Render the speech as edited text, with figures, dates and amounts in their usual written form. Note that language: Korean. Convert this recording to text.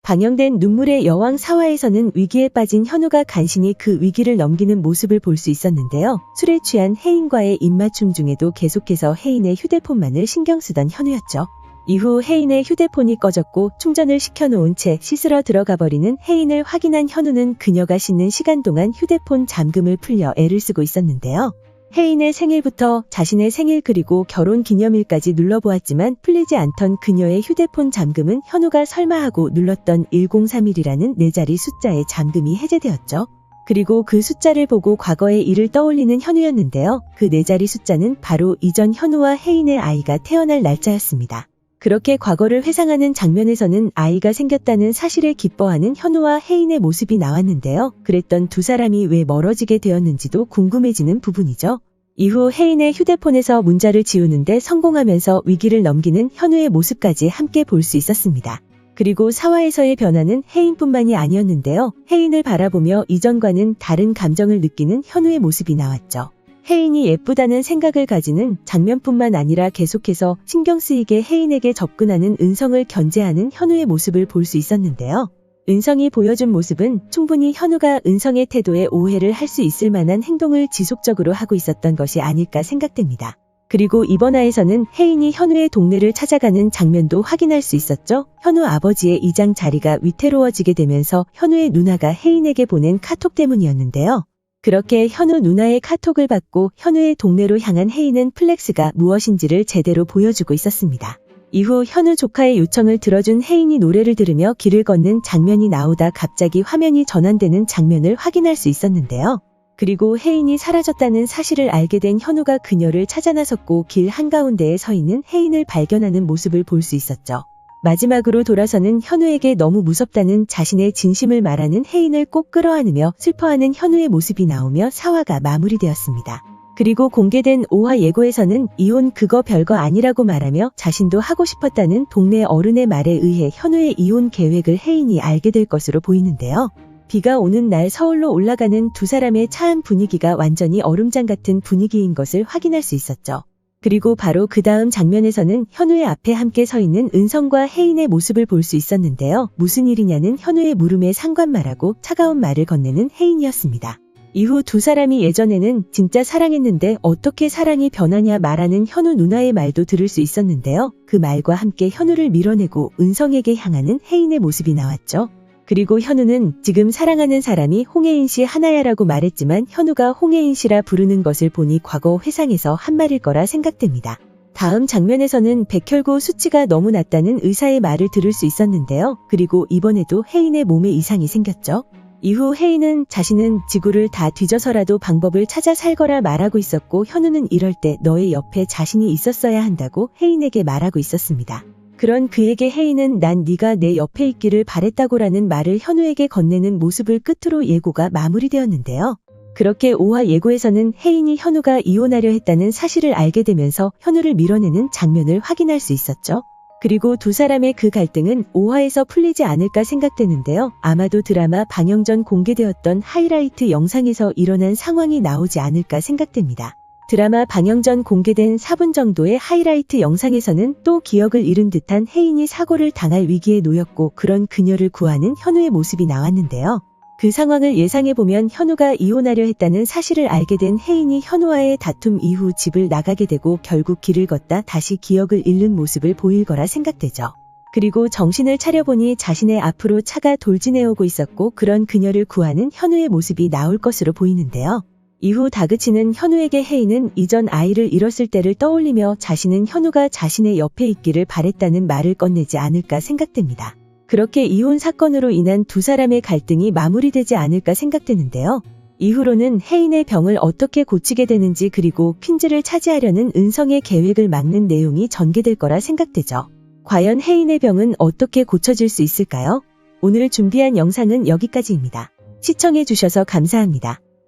방영된 눈물의 여왕 4화에서는 위기에 빠진 현우가 간신히 그 위기를 넘기는 모습을 볼 수 있었는데요. 술에 취한 혜인과의 입맞춤 중에도 계속해서 혜인의 휴대폰만을 신경 쓰던 현우였죠. 이후 혜인의 휴대폰이 꺼졌고 충전을 시켜놓은 채 씻으러 들어가 버리는 혜인을 확인한 현우는 그녀가 씻는 시간 동안 휴대폰 잠금을 풀려 애를 쓰고 있었는데요. 혜인의 생일부터 자신의 생일 그리고 결혼 기념일까지 눌러보았지만 풀리지 않던 그녀의 휴대폰 잠금은 현우가 설마 하고 눌렀던 1031이라는 4자리 숫자의 잠금이 해제되었죠. 그리고 그 숫자를 보고 과거의 일을 떠올리는 현우였는데요. 그 4자리 숫자는 바로 이전 현우와 혜인의 아이가 태어날 날짜였습니다. 그렇게 과거를 회상하는 장면에서는 아이가 생겼다는 사실에 기뻐하는 현우와 혜인의 모습이 나왔는데요. 그랬던 두 사람이 왜 멀어지게 되었는지도 궁금해지는 부분이죠. 이후 혜인의 휴대폰에서 문자를 지우는데 성공하면서 위기를 넘기는 현우의 모습까지 함께 볼 수 있었습니다. 그리고 4화에서의 변화는 혜인뿐만이 아니었는데요. 혜인을 바라보며 이전과는 다른 감정을 느끼는 현우의 모습이 나왔죠. 혜인이 예쁘다는 생각을 가지는 장면뿐만 아니라 계속해서 신경 쓰이게 혜인에게 접근하는 은성을 견제하는 현우의 모습을 볼 수 있었는데요. 은성이 보여준 모습은 충분히 현우가 은성의 태도에 오해를 할 수 있을 만한 행동을 지속적으로 하고 있었던 것이 아닐까 생각됩니다. 그리고 이번 화에서는 혜인이 현우의 동네를 찾아가는 장면도 확인할 수 있었죠. 현우 아버지의 이장 자리가 위태로워지게 되면서 현우의 누나가 혜인에게 보낸 카톡 때문이었는데요. 그렇게 현우 누나의 카톡을 받고 현우의 동네로 향한 혜인은 플렉스가 무엇인지를 제대로 보여주고 있었습니다. 이후 현우 조카의 요청을 들어준 혜인이 노래를 들으며 길을 걷는 장면이 나오다 갑자기 화면이 전환되는 장면을 확인할 수 있었는데요. 그리고 혜인이 사라졌다는 사실을 알게 된 현우가 그녀를 찾아 나섰고 길 한가운데에 서 있는 혜인을 발견하는 모습을 볼 수 있었죠. 마지막으로 돌아서는 현우에게 너무 무섭다는 자신의 진심을 말하는 혜인을 꼭 끌어안으며 슬퍼하는 현우의 모습이 나오며 4화가 마무리되었습니다. 그리고 공개된 5화 예고에서는 이혼 그거 별거 아니라고 말하며 자신도 하고 싶었다는 동네 어른의 말에 의해 현우의 이혼 계획을 혜인이 알게 될 것으로 보이는데요. 비가 오는 날 서울로 올라가는 두 사람의 차한 분위기가 완전히 얼음장 같은 분위기인 것을 확인할 수 있었죠. 그리고 바로 그 다음 장면에서는 현우의 앞에 함께 서 있는 은성과 혜인의 모습을 볼 수 있었는데요. 무슨 일이냐는 현우의 물음에 상관말하고 차가운 말을 건네는 혜인이었습니다. 이후 두 사람이 예전에는 진짜 사랑했는데 어떻게 사랑이 변하냐 말하는 현우 누나의 말도 들을 수 있었는데요. 그 말과 함께 현우를 밀어내고 은성에게 향하는 혜인의 모습이 나왔죠. 그리고 현우는 지금 사랑하는 사람이 홍혜인 씨 하나야라고 말했지만 현우가 홍혜인 씨라 부르는 것을 보니 과거 회상에서 한 말일 거라 생각됩니다. 다음 장면에서는 백혈구 수치가 너무 낮다는 의사의 말을 들을 수 있었는데요. 그리고 이번에도 혜인의 몸에 이상이 생겼죠. 이후 혜인은 자신은 지구를 다 뒤져서라도 방법을 찾아 살거라 말하고 있었고 현우는 이럴 때 너의 옆에 자신이 있었어야 한다고 혜인에게 말하고 있었습니다. 그런 그에게 혜인은 난 네가 내 옆에 있기를 바랬다고라는 말을 현우에게 건네는 모습을 끝으로 예고가 마무리되었는데요. 그렇게 5화 예고에서는 혜인이 현우가 이혼하려 했다는 사실을 알게 되면서 현우를 밀어내는 장면을 확인할 수 있었죠. 그리고 두 사람의 그 갈등은 5화에서 풀리지 않을까 생각되는데요. 아마도 드라마 방영 전 공개되었던 하이라이트 영상에서 일어난 상황이 나오지 않을까 생각됩니다. 드라마 방영 전 공개된 4분 정도의 하이라이트 영상에서는 또 기억을 잃은 듯한 혜인이 사고를 당할 위기에 놓였고 그런 그녀를 구하는 현우의 모습이 나왔는데요. 그 상황을 예상해보면 현우가 이혼하려 했다는 사실을 알게 된 혜인이 현우와의 다툼 이후 집을 나가게 되고 결국 길을 걷다 다시 기억을 잃는 모습을 보일 거라 생각되죠. 그리고 정신을 차려보니 자신의 앞으로 차가 돌진해오고 있었고 그런 그녀를 구하는 현우의 모습이 나올 것으로 보이는데요. 이후 다그치는 현우에게 혜인은 이전 아이를 잃었을 때를 떠올리며 자신은 현우가 자신의 옆에 있기를 바랬다는 말을 꺼내지 않을까 생각됩니다. 그렇게 이혼 사건으로 인한 두 사람의 갈등이 마무리되지 않을까 생각되는데요. 이후로는 혜인의 병을 어떻게 고치게 되는지 그리고 퀸즈를 차지하려는 은성의 계획을 막는 내용이 전개될 거라 생각되죠. 과연 혜인의 병은 어떻게 고쳐질 수 있을까요? 오늘 준비한 영상은 여기까지입니다. 시청해주셔서 감사합니다.